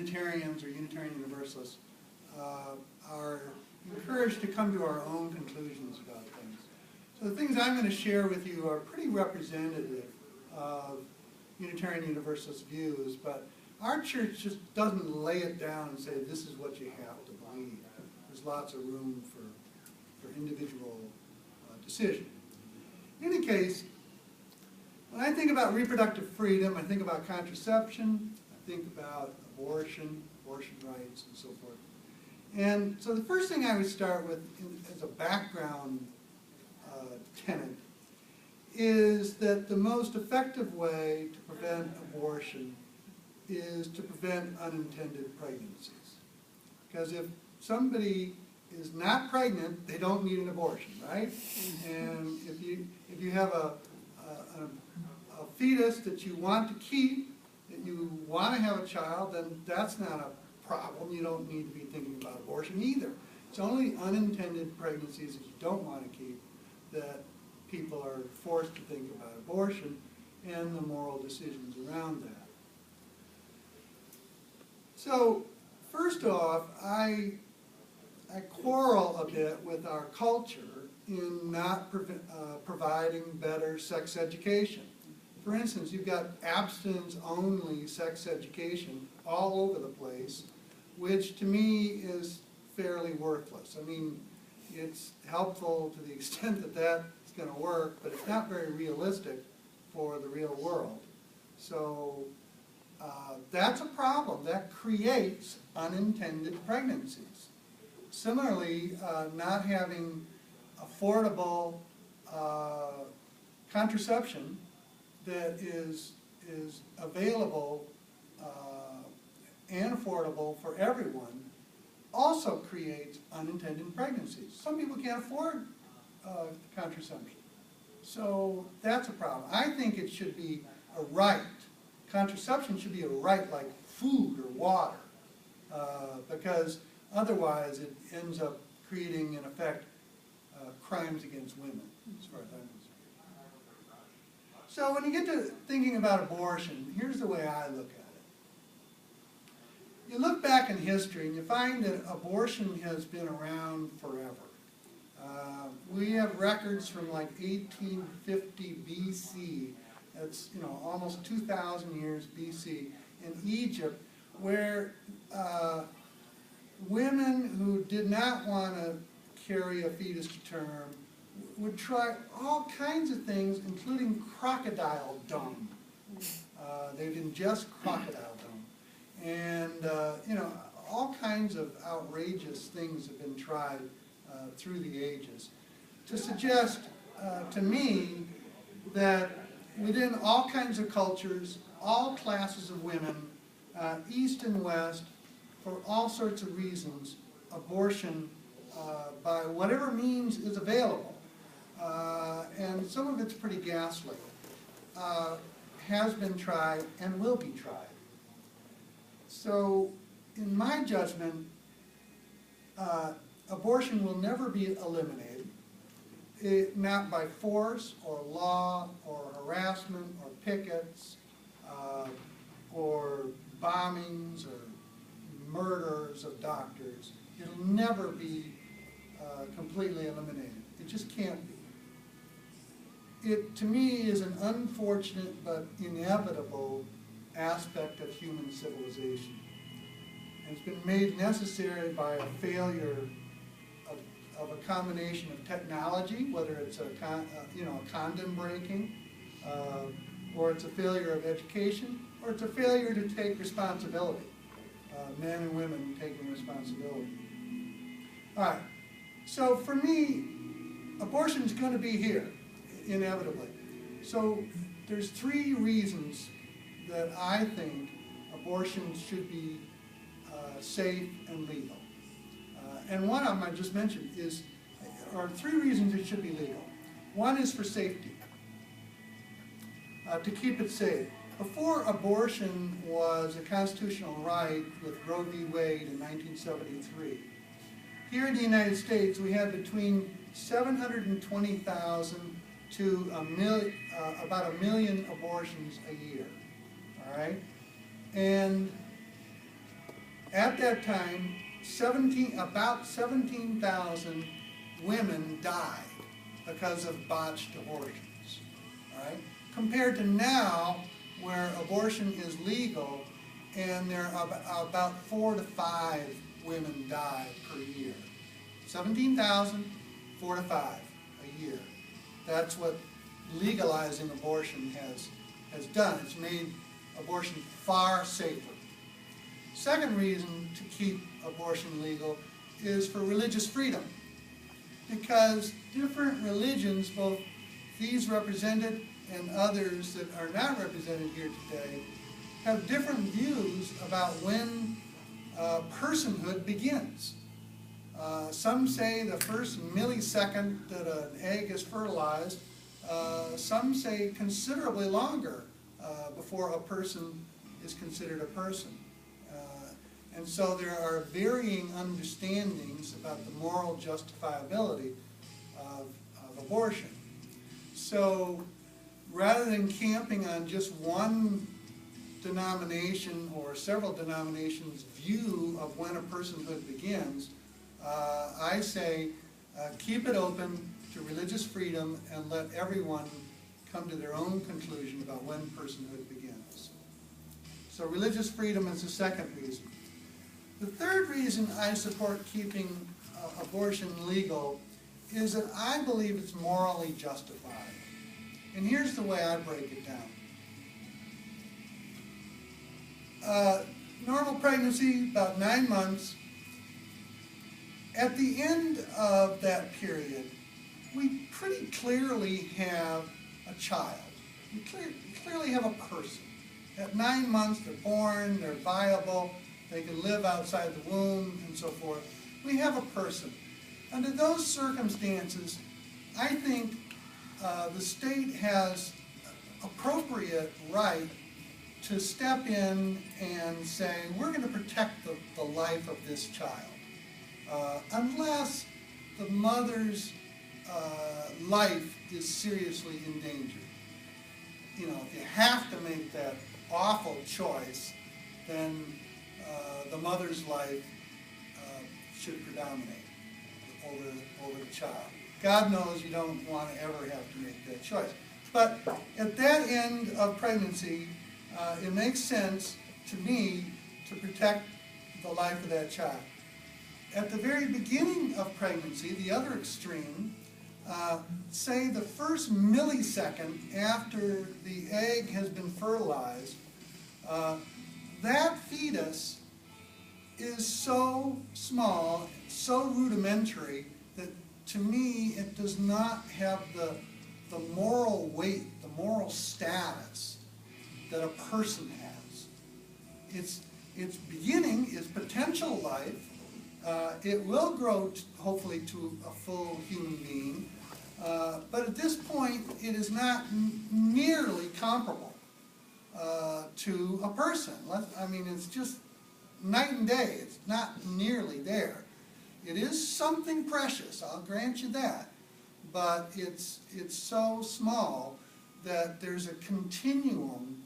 Unitarians or Unitarian Universalists are encouraged to come to our own conclusions about things. So the things I'm going to share with you are pretty representative of Unitarian Universalist views, but our church just doesn't lay it down and say this is what you have to believe. There's lots of room for individual decision. In any case, when I think about reproductive freedom, I think about contraception, I think about abortion rights, and so forth. And so the first thing I would start with as a background tenet is that the most effective way to prevent abortion is to prevent unintended pregnancies. Because if somebody is not pregnant, they don't need an abortion, right? And if you have a fetus that you want to keep, that you want to have a child, then that's not a problem. You don't need to be thinking about abortion either. It's only unintended pregnancies that you don't want to keep that people are forced to think about abortion and the moral decisions around that. So, first off, I quarrel a bit with our culture in not providing better sex education. For instance, you've got abstinence-only sex education all over the place, which to me is fairly worthless. I mean, it's helpful to the extent that that's going to work, but it's not very realistic for the real world. So that's a problem. That creates unintended pregnancies. Similarly, not having affordable contraception that is available and affordable for everyone also creates unintended pregnancies. Some people can't afford contraception. So that's a problem. I think it should be a right. Contraception should be a right like food or water, because otherwise it ends up creating, in effect, crimes against women, as far as I'm concerned. So when you get to thinking about abortion, here's the way I look at it. You look back in history and you find that abortion has been around forever. We have records from like 1850 BC, that's almost 2,000 years BC, in Egypt, where women who did not want to carry a fetus to term would try all kinds of things, including crocodile dung. They'd ingest crocodile dung. And, all kinds of outrageous things have been tried through the ages to suggest to me that within all kinds of cultures, all classes of women, East and West, for all sorts of reasons, abortion by whatever means is available, and some of it's pretty ghastly, has been tried and will be tried. So, in my judgment, abortion will never be eliminated, not by force or law or harassment or pickets or bombings or murders of doctors. It'll never be completely eliminated. It just can't be. It, to me, is an unfortunate but inevitable aspect of human civilization. And it's been made necessary by a failure of a combination of technology, whether it's a condom breaking, or it's a failure of education, or it's a failure to take responsibility. Men and women taking responsibility. All right, so for me, abortion is going to be here, inevitably. So there's 3 reasons that I think abortion should be safe and legal. And one of them I just mentioned are 3 reasons it should be legal. One is for safety, to keep it safe. Before abortion was a constitutional right with Roe v. Wade in 1973, here in the United States we had between 720,000 to about 1 million abortions a year. All right? And At that time, about 17,000 women died because of botched abortions, all right? Compared to now, where abortion is legal, and there are about 4 to 5 women die per year. 17,000, 4 to 5 a year. That's what legalizing abortion has done. It's made abortion far safer. Second reason to keep abortion legal is for religious freedom, because different religions, both these represented and others that are not represented here today, have different views about when personhood begins. Some say the first millisecond that an egg is fertilized. Some say considerably longer before a person is considered a person. And so there are varying understandings about the moral justifiability of abortion. So rather than camping on just one denomination or several denominations' view of when a personhood begins, I say keep it open to religious freedom and let everyone come to their own conclusion about when personhood begins. So religious freedom is the second reason. The third reason I support keeping abortion legal is that I believe it's morally justified. And here's the way I break it down. Normal pregnancy, about 9 months. At the end of that period, we pretty clearly have a child. We clearly have a person. At 9 months, they're born, they're viable, they can live outside the womb, and so forth. We have a person. Under those circumstances, I think the state has appropriate right to step in and say, we're going to protect the life of this child, unless the mother's life is seriously endangered. You know, if you have to make that awful choice, then the mother's life should predominate over the child. God knows you don't want to ever have to make that choice. But at that end of pregnancy, it makes sense to me to protect the life of that child. At the very beginning of pregnancy, the other extreme, say the first millisecond after the egg has been fertilized, that fetus is so small, so rudimentary, that to me it does not have the moral weight, the moral status that a person has. Its beginning is potential life. It will grow, hopefully, to a full human being, but at this point it is not nearly comparable to a person. I mean, it's just night and day. It's not nearly there. It is something precious, I'll grant you that, but it's so small that there's a continuum.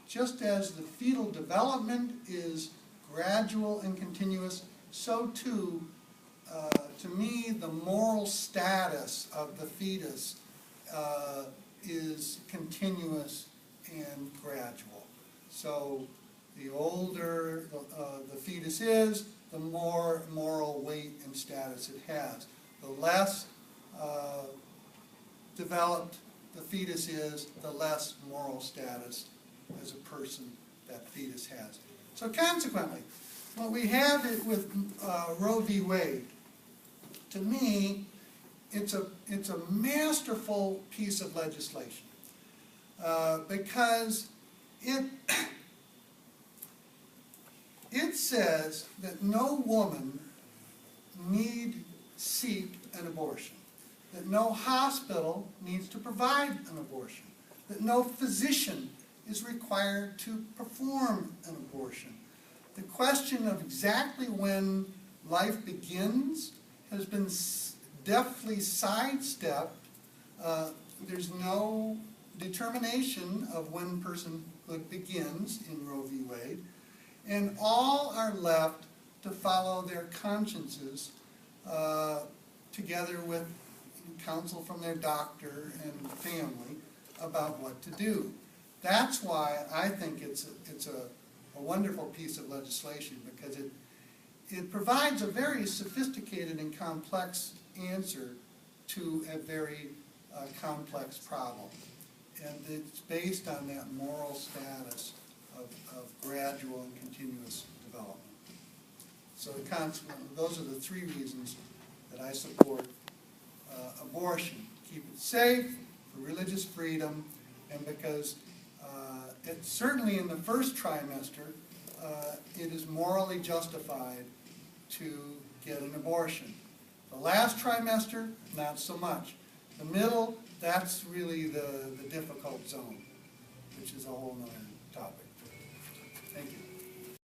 Just as the fetal development is gradual and continuous, so too, to me, the moral status of the fetus is continuous and gradual. So the older the fetus is, the more moral weight and status it has. The less developed the fetus is, the less moral status as a person that fetus has. So consequently, what we have with Roe v. Wade, to me, it's a masterful piece of legislation because it says that no woman need seek an abortion, that no hospital needs to provide an abortion, that no physician is required to perform an abortion. The question of exactly when life begins has been deftly sidestepped. There's no determination of when personhood begins in Roe v. Wade, and all are left to follow their consciences together with counsel from their doctor and family about what to do. That's why I think it's a wonderful piece of legislation, because it provides a very sophisticated and complex answer to a very complex problem. And it's based on that moral status of gradual and continuous development. So those are the three reasons that I support abortion. Keep it safe, for religious freedom, and because it's certainly in the first trimester, it is morally justified to get an abortion. The last trimester, not so much. The middle, that's really the difficult zone, which is a whole other topic. Thank you.